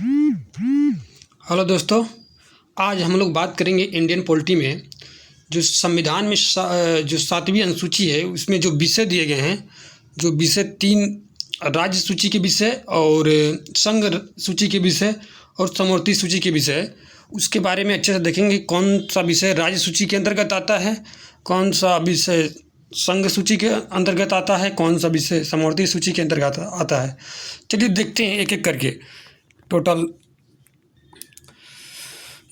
Hello दोस्तों, आज हम लोग बात करेंगे इंडियन पॉलिटी में जो संविधान में जो 7वीं अनुसूची है उसमें जो विषय दिए गए हैं। जो विषय 3 राज्य सूची के विषय और संघ सूची के विषय और समवर्ती सूची के विषय, उसके बारे में अच्छे से देखेंगे। कौन सा विषय राज्य सूची के अंतर्गत आता है, कौन सा विषय संघ सूची के अंतर्गत आता है, कौन सा विषय समवर्ती सूची के अंतर्गत आता है। चलिए देखते हैं एक एक करके। टोटल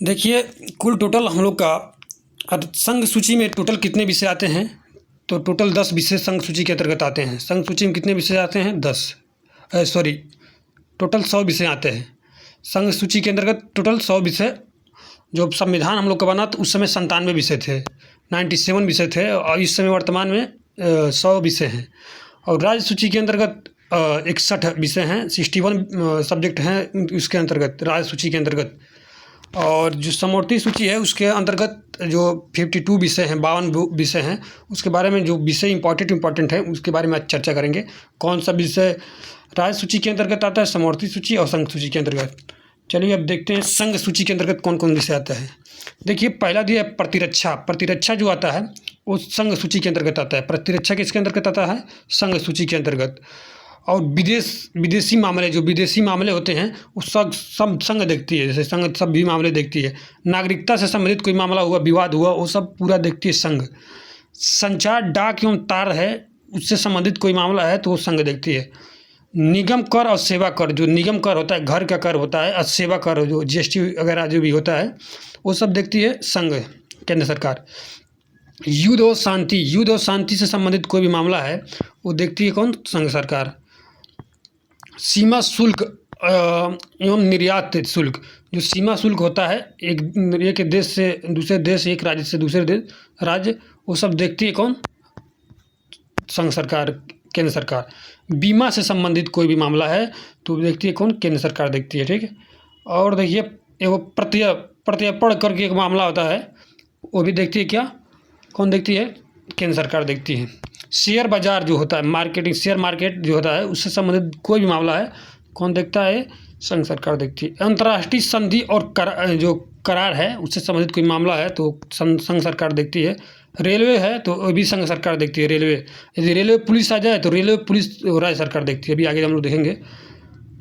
देखिए, कुल टोटल हम लोग का संघ सूची में टोटल कितने विषय आते हैं। तो टोटल 10 विषय संघ सूची के अंतर्गत आते हैं। संघ सूची में कितने विषय आते हैं? 10 टोटल 100 विषय आते हैं संघ सूची के अंतर्गत। टोटल 100 विषय। जो संविधान हम लोग का बना तो उस समय 97 विषय थे, 97 विषय थे, और इस समय वर्तमान में 100 विषय हैं। और राज्य सूची के अंतर्गत 61 विषय हैं, 61 सब्जेक्ट हैं उसके अंतर्गत, राज्य सूची के अंतर्गत। और जो समवर्ती सूची है उसके अंतर्गत जो 52 विषय हैं, 52 विषय हैं, उसके बारे में जो विषय इम्पॉर्टेंट है उसके बारे में आज चर्चा करेंगे। कौन सा विषय राज्य सूची के अंतर्गत आता है, समवर्ती सूची और संघ सूची के अंतर्गत। चलिए अब देखते हैं संघ सूची के अंतर्गत कौन कौन विषय आता है। देखिए, पहला दिया है प्रतिरक्षा। प्रतिरक्षा जो आता है वो संघ सूची के अंतर्गत आता है। प्रतिरक्षा किसके अंतर्गत आता है? संघ सूची के अंतर्गत। और विदेशी मामले, जो विदेशी मामले होते हैं वो सब संघ देखती है। जैसे संघ सब भी मामले देखती है। नागरिकता से संबंधित कोई मामला हुआ, विवाद हुआ, वो सब पूरा देखती है संघ। संचार, डाक एवं तार है, उससे संबंधित कोई मामला है तो वो संघ देखती है। निगम कर और सेवा कर, जो निगम कर होता है, घर का कर होता है, और सेवा कर जो जीएसटी वगैरह जो भी होता है वो सब देखती है संघ, केंद्र सरकार। युद्ध और शांति, युद्ध और शांति से संबंधित कोई भी मामला है वो देखती है कौन? संघ सरकार। सीमा शुल्क एवं निर्यात शुल्क, जो सीमा शुल्क होता है एक देश से दूसरे देश, एक राज्य से दूसरे देश राज्य, वो सब देखती है कौन? संघ सरकार, केंद्र सरकार। बीमा से संबंधित कोई भी मामला है तो देखती है कौन? केंद्र सरकार देखती है। ठीक है। और देखिए, एगो प्रत्यर्पण करके एक मामला होता है, वो भी देखती है क्या? कौन देखती है? केंद्र सरकार देखती है। शेयर बाजार जो होता है, मार्केटिंग, शेयर मार्केट जो होता है, उससे संबंधित कोई भी मामला है कौन देखता है? संघ सरकार देखती है। अंतर्राष्ट्रीय संधि और जो करार है उससे संबंधित कोई मामला है तो संघ सरकार देखती है। रेलवे है तो वो भी संघ सरकार देखती है। रेलवे, यदि रेलवे पुलिस आ जाए तो रेलवे पुलिस राज्य सरकार देखती है। अभी आगे हम लोग देखेंगे।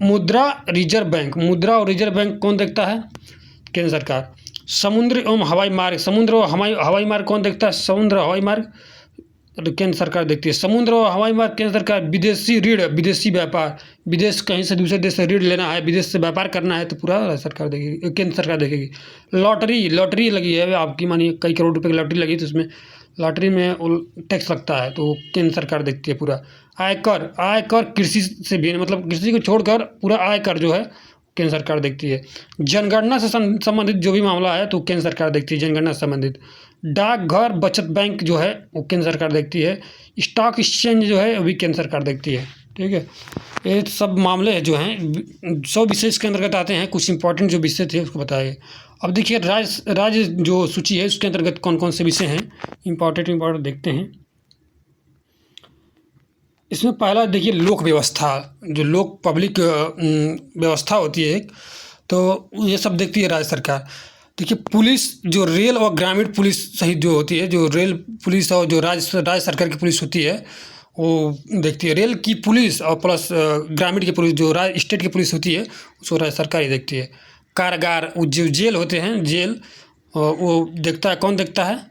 मुद्रा रिजर्व बैंक, मुद्रा और रिजर्व बैंक कौन देखता है? केंद्र सरकार। समुद्र एवं हवाई मार्ग, समुद्र और हवाई मार्ग कौन देखता है? समुद्र हवाई मार्ग केंद्र सरकार देखती है। समुद्र और हवाई मार्ग केंद्र सरकार। विदेशी ऋण, विदेशी व्यापार, विदेश कहीं से दूसरे देश से ऋण लेना है, विदेश से व्यापार करना है तो पूरा राज्य सरकार देखेगी, केंद्र सरकार देखेगी। लॉटरी लगी है आपकी, मानिए कई करोड़ रुपए की लॉटरी लगी तो उसमें लॉटरी में टैक्स लगता है तो केंद्र सरकार देखती है पूरा। आयकर कृषि से भी, मतलब कृषि को छोड़कर पूरा आयकर जो है केंद्र सरकार देखती है। जनगणना से संबंधित जो भी मामला है तो केंद्र सरकार देखती है, जनगणना से संबंधित। डाकघर, बचत बैंक जो है वो केंद्र सरकार देखती है। स्टॉक एक्सचेंज जो है वो भी केंद्र सरकार देखती है। ठीक है। ये सब मामले जो हैं 100 विषय के अंतर्गत आते हैं। कुछ इंपॉर्टेंट जो विषय थे उसको बताइए। अब देखिए, राज्य जो सूची है उसके अंतर्गत कौन कौन से विषय हैं इम्पॉर्टेंट देखते हैं। इसमें पहला देखिए, लोक व्यवस्था, जो लोक पब्लिक व्यवस्था होती है एक, तो ये सब देखती है राज्य सरकार। देखिए, पुलिस, जो रेल और ग्रामीण पुलिस सहित जो होती है, जो रेल पुलिस और जो राज्य सरकार की पुलिस होती है वो देखती है। रेल की पुलिस और प्लस ग्रामीण की पुलिस, जो स्टेट की पुलिस होती है उसको राज्य सरकार ही देखती है। कारागार, जो जेल होते हैं, जेल, वो देखता है, कौन देखता है?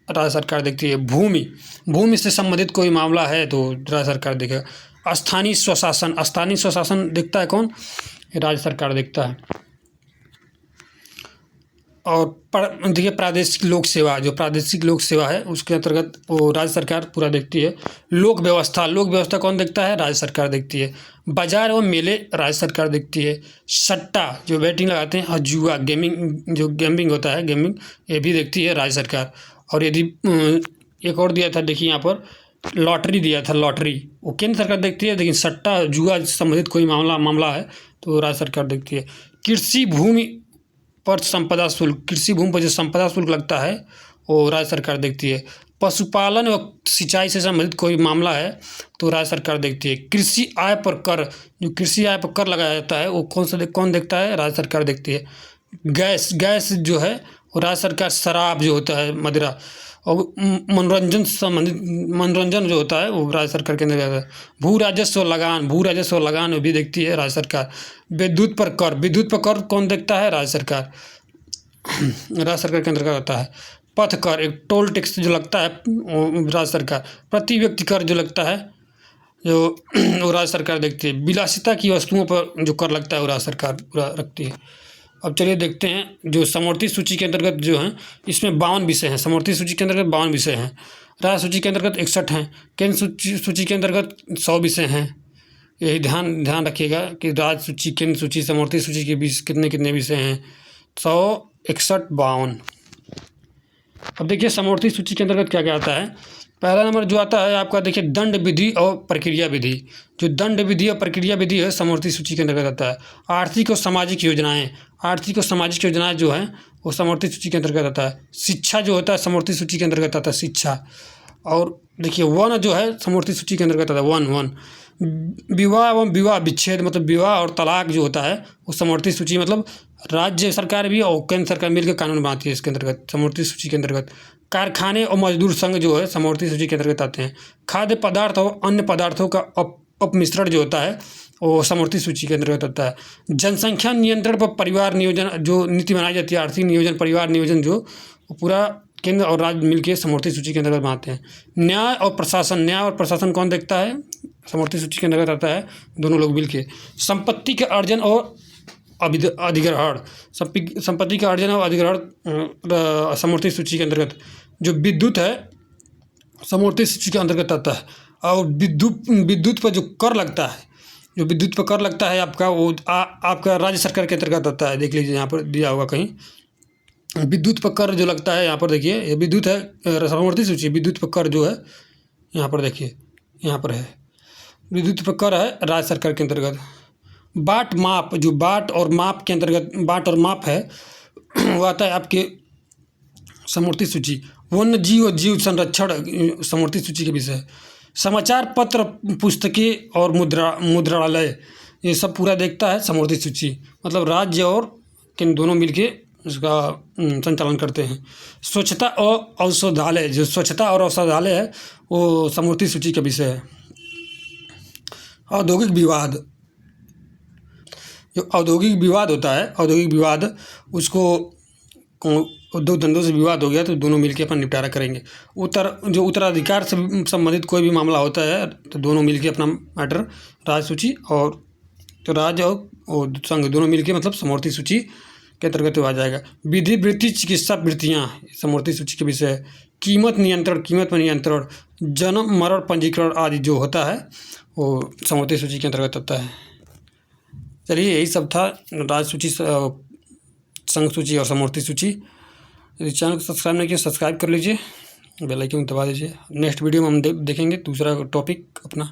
राज्य सरकार देखती है। भूमि से संबंधित कोई मामला है तो राज्य सरकार देखेगा। स्थानीय स्वशासन देखता है कौन? राज्य सरकार देखता है। और देखिए, प्रादेशिक लोक सेवा, जो प्रादेशिक लोक सेवा है उसके अंतर्गत वो राज्य सरकार पूरा देखती है। लोक व्यवस्था कौन देखता है? राज्य सरकार देखती है। बाजार एवं मेले राज्य सरकार देखती है। सट्टा, जो बैटिंग लगाते हैं, और जुआ, गेमिंग होता है, गेमिंग, ये भी देखती है राज्य सरकार। और यदि एक और दिया था, देखिए यहाँ पर लॉटरी दिया था, लॉटरी वो केंद्र सरकार देखती है, लेकिन सट्टा जुआ से संबंधित कोई मामला है तो राज्य सरकार देखती है। कृषि भूमि पर संपदा शुल्क, कृषि भूमि पर जो संपदा शुल्क लगता है वो राज्य सरकार देखती है। पशुपालन व सिंचाई से संबंधित कोई मामला है तो राज्य सरकार देखती है। कृषि आय पर कर, जो कृषि आय पर कर लगाया जाता है वो कौन देखता है? राज्य सरकार देखती है। गैस जो है वो राज्य सरकार, शराब जो होता है मदिरा, और मनोरंजन जो होता है वो राज्य सरकार के अंदर आता है। भू राजस्व लगान भी देखती है राज्य सरकार। विद्युत पर कर कौन देखता है? राज्य सरकार के अंदर का आता है। पथ कर, एक टोल टैक्स जो लगता है वो राज्य सरकार। प्रति व्यक्ति कर जो लगता है जो वो राज्य सरकार देखती है। विलासिता की वस्तुओं पर जो कर लगता है वो राज्य सरकार पूरा रखती है। अब चलिए देखते हैं जो समवर्ती सूची के अंतर्गत जो हैं, इसमें 52 विषय हैं। समवर्ती सूची के अंतर्गत 52 विषय हैं। राज्य सूची के अंतर्गत 61 हैं। केंद्र सूची के अंतर्गत 100 विषय हैं। यही ध्यान रखिएगा कि राज्य सूची, केंद्र सूची, समवर्ती सूची के बीच कितने विषय हैं? 100, 61, 52। अब देखिए समवर्ती सूची के अंतर्गत क्या क्या आता है। पहला नंबर जो आता है आपका, देखिए दंड विधि और प्रक्रिया विधि। जो दंड विधि और प्रक्रिया विधि है समवर्ती सूची के अंतर्गत आता है। आर्थिक और सामाजिक योजनाएं जो हैं वो समवर्ती सूची के अंतर्गत आता है। शिक्षा जो होता है समवर्ती सूची के अंतर्गत आता है, शिक्षा। और देखिए वन जो है समवर्ती सूची के अंतर्गत आता है, वन। विवाह एवं विवाह विच्छेद, मतलब विवाह और तलाक जो होता है वो समवर्ती सूची, मतलब राज्य सरकार भी और केंद्र सरकार मिलकर कानून बनाती है इसके अंतर्गत, समवर्ती सूची के अंतर्गत। कारखाने और मजदूर संघ जो है समवर्ती सूची के अंतर्गत आते हैं। खाद्य पदार्थ और अन्य पदार्थों का अपमिश्रण जो होता है वो समवर्ती सूची के अंतर्गत आता है। जनसंख्या नियंत्रण पर परिवार नियोजन जो नीति बनाई जाती है, आर्थिक नियोजन, परिवार नियोजन, जो पूरा केंद्र और राज्य मिलकर समवर्ती सूची के अंतर्गत बनाते हैं। न्याय और प्रशासन कौन देखता है? समवर्ती सूची के अंतर्गत आता है, दोनों लोग मिलके। संपत्ति के अर्जन और अधिग्रहण, संपत्ति का अर्जन और अधिग्रहण समवर्ती सूची के अंतर्गत। जो विद्युत है समवर्ती सूची के अंतर्गत आता है। और विद्युत पर जो कर लगता है, जो विद्युत पर कर लगता है आपका, वो आपका राज्य सरकार के अंतर्गत आता है। देख लीजिए यहाँ पर दिया होगा कहीं, विद्युत पर कर जो लगता है, यहाँ पर देखिए ये विद्युत है समवर्ती सूची। विद्युत पर कर जो है यहाँ पर देखिए, यहाँ पर है विद्युत पर कर है राज्य सरकार के अंतर्गत। बाट माप, जो बाट और माप के अंतर्गत, बाट और माप है वो आता है आपके समवर्ती सूची। वन्य जीव और जीव संरक्षण समवर्ती सूची के विषय। समाचार पत्र, पुस्तकें और मुद्रालय, ये सब पूरा देखता है समवर्ती सूची, मतलब राज्य और केंद्र दोनों मिलके उसका संचालन करते हैं। स्वच्छता और औषधालय, जो स्वच्छता और औषधालय है वो समवर्ती सूची का विषय है। औद्योगिक विवाद, जो औद्योगिक विवाद होता है, औद्योगिक विवाद, उसको उद्योग धंधों से विवाद हो गया तो दोनों मिलकर अपना निपटारा करेंगे। उत्तराधिकार से संबंधित कोई भी मामला होता है तो दोनों मिलकर अपना मैटर, राज्य सूची और तो राज्य और संघ दोनों मिलकर मतलब समवर्ती सूची के अंतर्गत आ जाएगा। विधि वृत्ति चिकित्सा वृत्तियाँ समवर्ती सूची के विषय है। कीमत पर नियंत्रण, जन्म मरण पंजीकरण आदि जो होता है वो समवर्ती सूची के अंतर्गत आता है। चलिए यही सब था राज्य सूची, संघ सूची और समवर्ती सूची। यदि चैनल को सब्सक्राइब नहीं किया सब्सक्राइब कर लीजिए, बेल आइकन दबा दीजिए। नेक्स्ट वीडियो में हम देखेंगे दूसरा टॉपिक अपना।